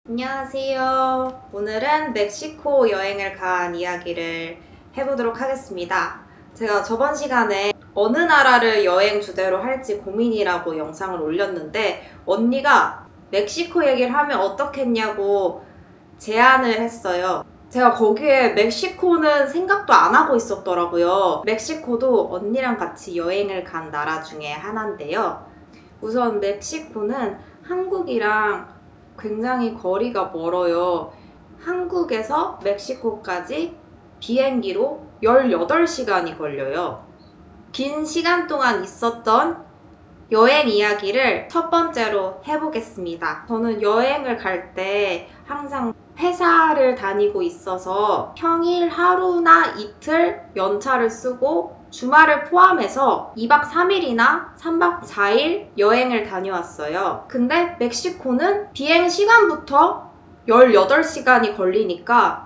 안녕하세요. 오늘은 멕시코 여행을 간 이야기를 해보도록 하겠습니다. 제가 저번 시간에 어느 나라를 여행 주제로 할지 고민이라고 영상을 올렸는데 언니가 멕시코 얘기를 하면 어떻겠냐고 제안을 했어요. 제가 거기에 멕시코는 생각도 안 하고 있었더라고요. 멕시코도 언니랑 같이 여행을 간 나라 중에 하나인데요. 우선 멕시코는 한국이랑 굉장히 거리가 멀어요. 한국에서 멕시코까지 비행기로 18시간이 걸려요. 긴 시간 동안 있었던 여행 이야기를 첫 번째로 해보겠습니다. 저는 여행을 갈 때 항상 회사를 다니고 있어서 평일 하루나 이틀 연차를 쓰고 주말을 포함해서 2박 3일이나 3박 4일 여행을 다녀왔어요. 근데 멕시코는 비행 시간부터 18시간이 걸리니까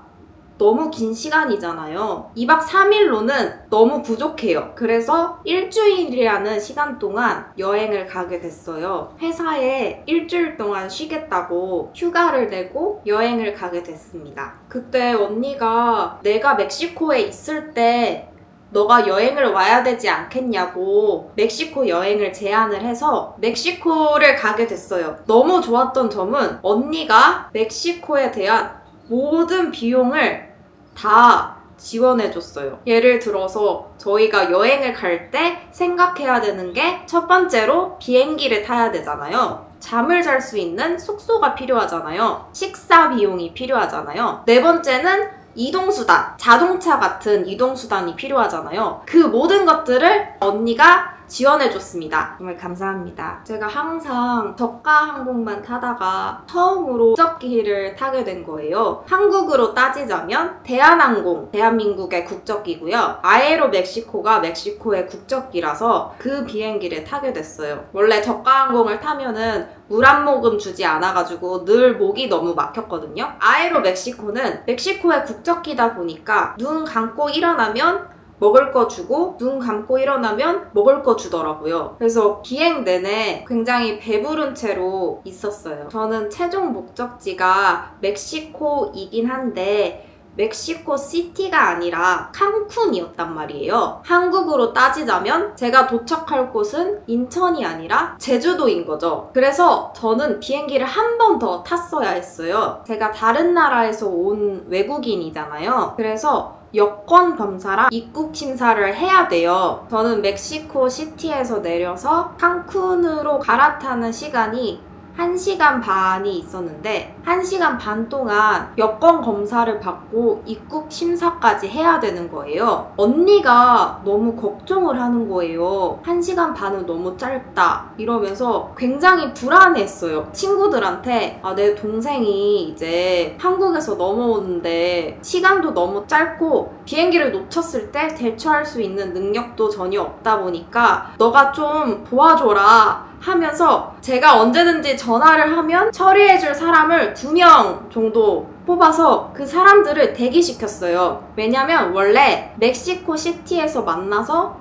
너무 긴 시간이잖아요. 2박 3일로는 너무 부족해요. 그래서 일주일이라는 시간 동안 여행을 가게 됐어요. 회사에 일주일 동안 쉬겠다고 휴가를 내고 여행을 가게 됐습니다. 그때 언니가 내가 멕시코에 있을 때 너가 여행을 와야 되지 않겠냐고 멕시코 여행을 제안을 해서 멕시코를 가게 됐어요. 너무 좋았던 점은 언니가 멕시코에 대한 모든 비용을 다 지원해줬어요. 예를 들어서 저희가 여행을 갈 때 생각해야 되는 게 첫 번째로 비행기를 타야 되잖아요. 잠을 잘 수 있는 숙소가 필요하잖아요. 식사 비용이 필요하잖아요. 네 번째는 이동수단, 자동차 같은 이동수단이 필요하잖아요. 그 모든 것들을 언니가 지원해줬습니다. 정말 감사합니다. 제가 항상 저가 항공만 타다가 처음으로 국적기를 타게 된 거예요. 한국으로 따지자면 대한항공, 대한민국의 국적기고요. 아에로 멕시코가 멕시코의 국적기라서 그 비행기를 타게 됐어요. 원래 저가 항공을 타면은 물 한 모금 주지 않아가지고 늘 목이 너무 막혔거든요. 아에로 멕시코는 멕시코의 국적기다 보니까 눈 감고 일어나면 먹을 거 주고 눈 감고 일어나면 먹을 거 주더라고요. 그래서 비행 내내 굉장히 배부른 채로 있었어요. 저는 최종 목적지가 멕시코이긴 한데 멕시코 시티가 아니라 칸쿤이었단 말이에요. 한국으로 따지자면 제가 도착할 곳은 인천이 아니라 제주도인 거죠. 그래서 저는 비행기를 한 번 더 탔어야 했어요. 제가 다른 나라에서 온 외국인이잖아요. 그래서 여권 검사랑 입국 심사를 해야 돼요. 저는 멕시코 시티에서 내려서 칸쿤으로 갈아타는 시간이 1시간 반이 있었는데 1시간 반 동안 여권 검사를 받고 입국 심사까지 해야 되는 거예요. 언니가 너무 걱정을 하는 거예요. 1시간 반은 너무 짧다 이러면서 굉장히 불안했어요. 친구들한테 내 동생이 이제 한국에서 넘어오는데 시간도 너무 짧고 비행기를 놓쳤을 때 대처할 수 있는 능력도 전혀 없다 보니까 너가 좀 도와줘라 하면서 제가 언제든지 전화를 하면 처리해줄 사람을 2명 정도 뽑아서 그 사람들을 대기시켰어요. 왜냐면 원래 멕시코 시티에서 만나서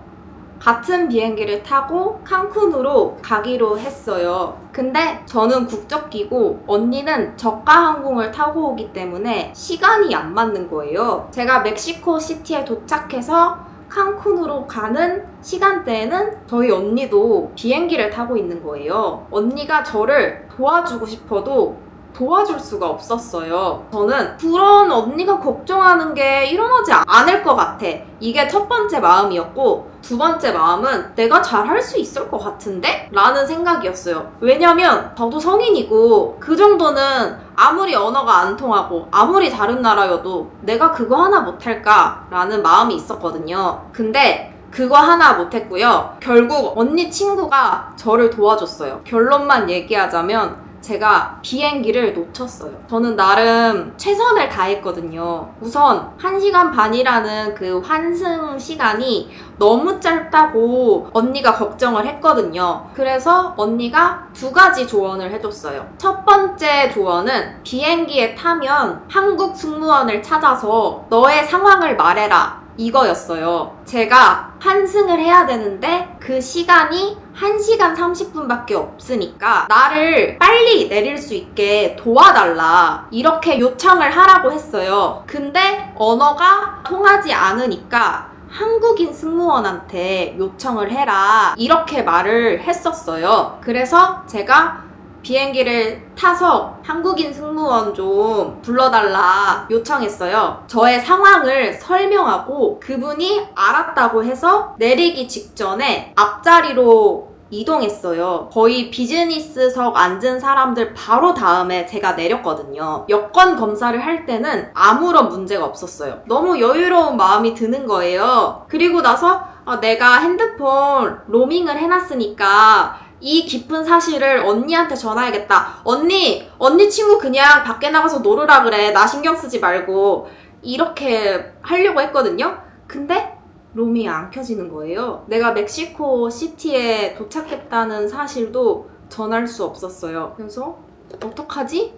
같은 비행기를 타고 칸쿤으로 가기로 했어요. 근데 저는 국적기고 언니는 저가 항공을 타고 오기 때문에 시간이 안 맞는 거예요. 제가 멕시코 시티에 도착해서 칸쿤으로 가는 시간대에는 저희 언니도 비행기를 타고 있는 거예요. 언니가 저를 도와주고 싶어도 도와줄 수가 없었어요. 저는 그런 언니가 걱정하는 게 일어나지 않을 것 같아. 이게 첫 번째 마음이었고 두 번째 마음은 내가 잘할 수 있을 것 같은데? 라는 생각이었어요. 왜냐면 저도 성인이고 그 정도는 아무리 언어가 안 통하고 아무리 다른 나라여도 내가 그거 하나 못할까? 라는 마음이 있었거든요. 근데 그거 하나 못했고요. 결국 언니 친구가 저를 도와줬어요. 결론만 얘기하자면 제가 비행기를 놓쳤어요. 저는 나름 최선을 다했거든요. 우선 1시간 반이라는 그 환승 시간이 너무 짧다고 언니가 걱정을 했거든요. 그래서 언니가 2가지 조언을 해줬어요. 첫 번째 조언은 비행기에 타면 한국 승무원을 찾아서 너의 상황을 말해라. 이거였어요. 제가 환승을 해야 되는데 그 시간이 1시간 30분밖에 없으니까 나를 빨리 내릴 수 있게 도와달라 이렇게 요청을 하라고 했어요. 근데 언어가 통하지 않으니까 한국인 승무원한테 요청을 해라 이렇게 말을 했었어요. 그래서 제가 비행기를 타서 한국인 승무원 좀 불러달라 요청했어요. 저의 상황을 설명하고 그분이 알았다고 해서 내리기 직전에 앞자리로 이동했어요. 거의 비즈니스석 앉은 사람들 바로 다음에 제가 내렸거든요. 여권 검사를 할 때는 아무런 문제가 없었어요. 너무 여유로운 마음이 드는 거예요. 그리고 나서 내가 핸드폰 로밍을 해놨으니까 이 깊은 사실을 언니한테 전화해야겠다. 언니 친구 그냥 밖에 나가서 놀으라 그래. 나 신경 쓰지 말고. 이렇게 하려고 했거든요. 근데 로밍이 안 켜지는 거예요. 내가 멕시코 시티에 도착했다는 사실도 전할 수 없었어요. 그래서 어떡하지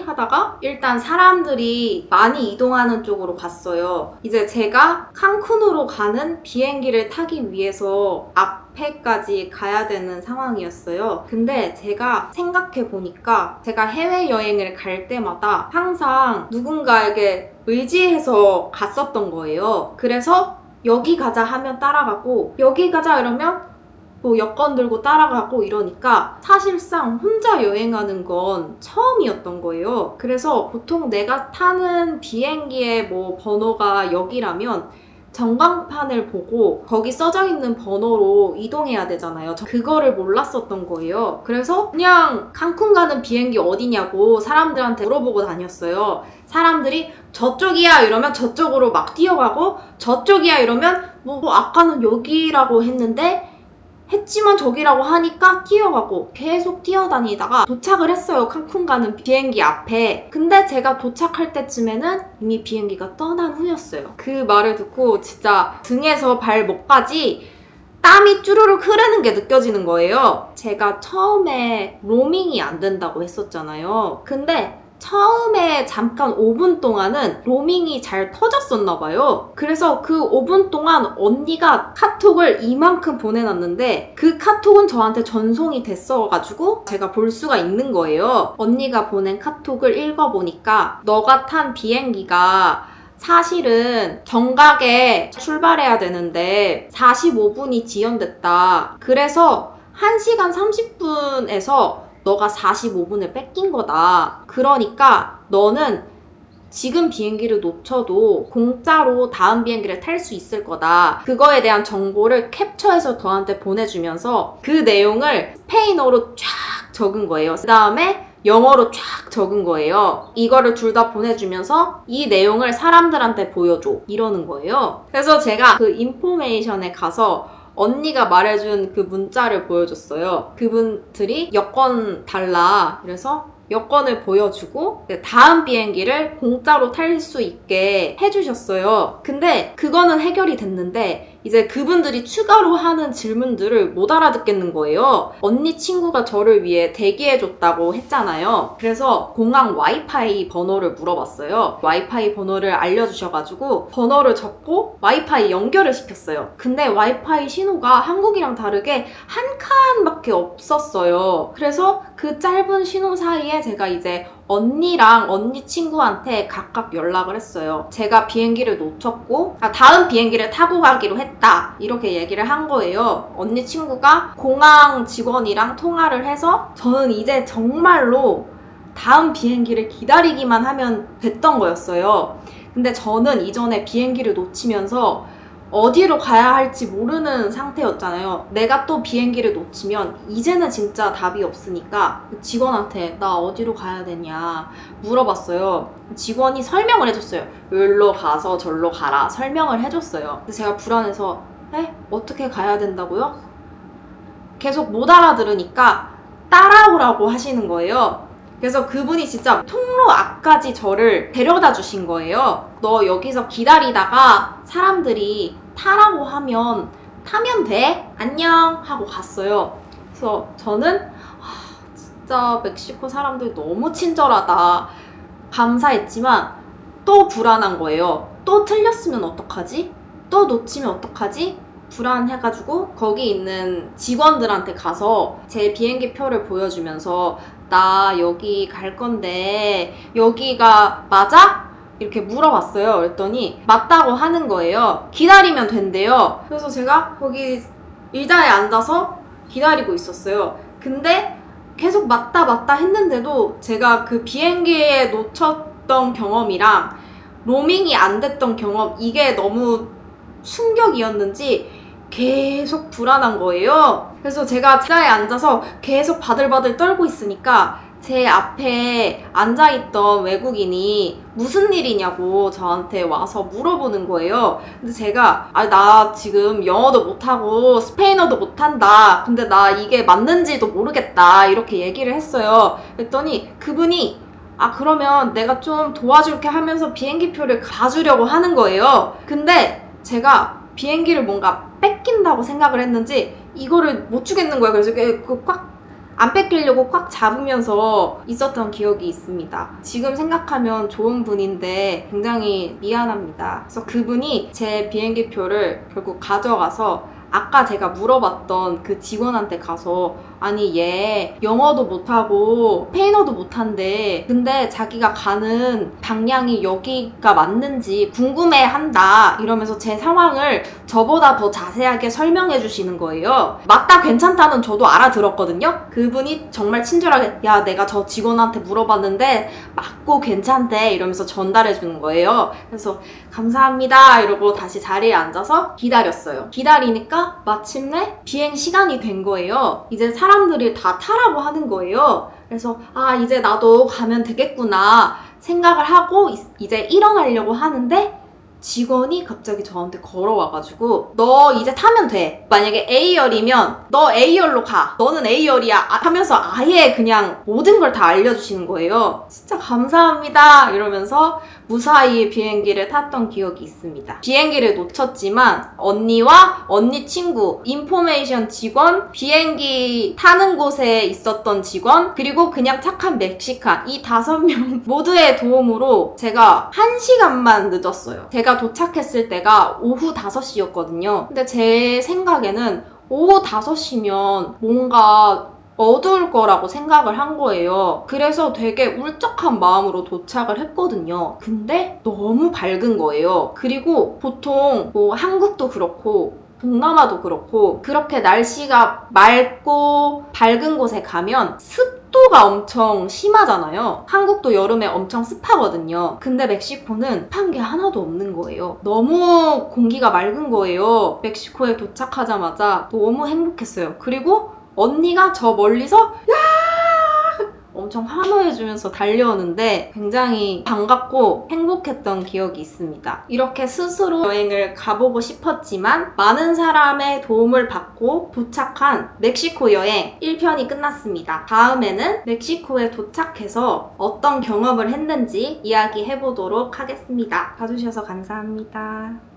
하다가 일단 사람들이 많이 이동하는 쪽으로 갔어요. 이제 제가 칸쿤으로 가는 비행기를 타기 위해서 앞에까지 가야 되는 상황이었어요. 근데 제가 생각해보니까 제가 해외여행을 갈 때마다 항상 누군가에게 의지해서 갔었던 거예요. 그래서 여기 가자 하면 따라가고 여기 가자 이러면 뭐 여권 들고 따라가고 이러니까 사실상 혼자 여행하는 건 처음이었던 거예요. 그래서 보통 내가 타는 비행기의 뭐 번호가 여기라면 전광판을 보고 거기 써져 있는 번호로 이동해야 되잖아요. 저 그거를 몰랐었던 거예요. 그래서 그냥 칸쿤 가는 비행기 어디냐고 사람들한테 물어보고 다녔어요. 사람들이 저쪽이야 이러면 저쪽으로 막 뛰어가고 저쪽이야 이러면 뭐 아까는 여기라고 했지만 저기라고 하니까 뛰어가고 계속 뛰어다니다가 도착을 했어요. 칸쿤 가는 비행기 앞에. 근데 제가 도착할 때쯤에는 이미 비행기가 떠난 후였어요. 그 말을 듣고 진짜 등에서 발목까지 땀이 쭈루룩 흐르는 게 느껴지는 거예요. 제가 처음에 로밍이 안 된다고 했었잖아요. 근데 처음에 잠깐 5분 동안은 로밍이 잘 터졌었나 봐요. 그래서 그 5분 동안 언니가 카톡을 이만큼 보내놨는데 그 카톡은 저한테 전송이 됐어가지고 제가 볼 수가 있는 거예요. 언니가 보낸 카톡을 읽어보니까 너가 탄 비행기가 사실은 정각에 출발해야 되는데 45분이 지연됐다. 그래서 1시간 30분에서 너가 45분을 뺏긴 거다. 그러니까 너는 지금 비행기를 놓쳐도 공짜로 다음 비행기를 탈 수 있을 거다. 그거에 대한 정보를 캡처해서 저한테 보내주면서 그 내용을 스페인어로 쫙 적은 거예요. 그 다음에 영어로 쫙 적은 거예요. 이거를 둘 다 보내주면서 이 내용을 사람들한테 보여줘. 이러는 거예요. 그래서 제가 그 인포메이션에 가서 언니가 말해준 그 문자를 보여줬어요. 그분들이 여권 달라. 그래서 여권을 보여주고 다음 비행기를 공짜로 탈 수 있게 해주셨어요. 근데 그거는 해결이 됐는데 이제 그분들이 추가로 하는 질문들을 못 알아듣겠는 거예요. 언니 친구가 저를 위해 대기해줬다고 했잖아요. 그래서 공항 와이파이 번호를 물어봤어요. 와이파이 번호를 알려주셔가지고 번호를 적고 와이파이 연결을 시켰어요. 근데 와이파이 신호가 한국이랑 다르게 한 칸밖에 없었어요. 그래서 그 짧은 신호 사이에 제가 이제 언니랑 언니 친구한테 각각 연락을 했어요. 제가 비행기를 놓쳤고 다음 비행기를 타고 가기로 했다 이렇게 얘기를 한 거예요. 언니 친구가 공항 직원이랑 통화를 해서 저는 이제 정말로 다음 비행기를 기다리기만 하면 됐던 거였어요. 근데 저는 이전에 비행기를 놓치면서 어디로 가야 할지 모르는 상태였잖아요. 내가 또 비행기를 놓치면 이제는 진짜 답이 없으니까 직원한테 나 어디로 가야 되냐 물어봤어요. 직원이 설명을 해줬어요. 여기로 가서 절로 가라 설명을 해줬어요. 근데 제가 불안해서 어떻게 가야 된다고요? 계속 못 알아들으니까 따라오라고 하시는 거예요. 그래서 그분이 진짜 통로 앞까지 저를 데려다 주신 거예요. 너 여기서 기다리다가 사람들이 타라고 하면 타면 돼? 안녕 하고 갔어요. 그래서 저는 진짜 멕시코 사람들 너무 친절하다 감사했지만 또 불안한 거예요. 또 틀렸으면 어떡하지? 또 놓치면 어떡하지? 불안해가지고 거기 있는 직원들한테 가서 제 비행기 표를 보여주면서 나 여기 갈 건데 여기가 맞아? 이렇게 물어봤어요. 그랬더니 맞다고 하는 거예요. 기다리면 된대요. 그래서 제가 거기 의자에 앉아서 기다리고 있었어요. 근데 계속 맞다 했는데도 제가 그 비행기에 놓쳤던 경험이랑 로밍이 안 됐던 경험, 이게 너무 충격이었는지 계속 불안한 거예요. 그래서 제가 의자에 앉아서 계속 바들바들 떨고 있으니까 제 앞에 앉아있던 외국인이 무슨 일이냐고 저한테 와서 물어보는 거예요. 근데 제가 나 지금 영어도 못하고 스페인어도 못한다. 근데 나 이게 맞는지도 모르겠다. 이렇게 얘기를 했어요. 그랬더니 그분이 그러면 내가 좀 도와줄게 하면서 비행기표를 가주려고 하는 거예요. 근데 제가 비행기를 뭔가 뺏긴다고 생각을 했는지 이거를 못 주겠는 거예요. 그래서 안 뺏기려고 꽉 잡으면서 있었던 기억이 있습니다. 지금 생각하면 좋은 분인데 굉장히 미안합니다. 그래서 그분이 제 비행기표를 결국 가져가서 아까 제가 물어봤던 그 직원한테 가서 아니 얘 영어도 못하고 스페인어도 못한대. 근데 자기가 가는 방향이 여기가 맞는지 궁금해한다. 이러면서 제 상황을 저보다 더 자세하게 설명해 주시는 거예요. 맞다 괜찮다는 저도 알아들었거든요. 그분이 정말 친절하게 야 내가 저 직원한테 물어봤는데 맞고 괜찮대 이러면서 전달해 주는 거예요. 그래서 감사합니다 이러고 다시 자리에 앉아서 기다렸어요. 기다리니까 마침내 비행 시간이 된 거예요. 이제 사람들이 다 타라고 하는 거예요. 그래서 이제 나도 가면 되겠구나 생각을 하고 이제 일어나려고 하는데 직원이 갑자기 저한테 걸어와가지고 너 이제 타면 돼. 만약에 A열이면 너 A열로 가. 너는 A열이야. 하면서 아예 그냥 모든 걸 다 알려주시는 거예요. 진짜 감사합니다. 이러면서 무사히 비행기를 탔던 기억이 있습니다. 비행기를 놓쳤지만 언니와 언니 친구, 인포메이션 직원, 비행기 타는 곳에 있었던 직원, 그리고 그냥 착한 멕시칸 이 5명 모두의 도움으로 제가 1시간만 늦었어요. 제가 도착했을 때가 오후 5시였거든요. 근데 제 생각에는 오후 5시면 뭔가 어두울 거라고 생각을 한 거예요. 그래서 되게 울적한 마음으로 도착을 했거든요. 근데 너무 밝은 거예요. 그리고 보통 뭐 한국도 그렇고 동남아도 그렇고 그렇게 날씨가 맑고 밝은 곳에 가면 습도가 엄청 심하잖아요. 한국도 여름에 엄청 습하거든요. 근데 멕시코는 습한 게 하나도 없는 거예요. 너무 공기가 맑은 거예요. 멕시코에 도착하자마자 너무 행복했어요. 그리고 언니가 저 멀리서 야! 엄청 환호해주면서 달려오는데 굉장히 반갑고 행복했던 기억이 있습니다. 이렇게 스스로 여행을 가보고 싶었지만 많은 사람의 도움을 받고 도착한 멕시코 여행 1편이 끝났습니다. 다음에는 멕시코에 도착해서 어떤 경험을 했는지 이야기해보도록 하겠습니다. 봐주셔서 감사합니다.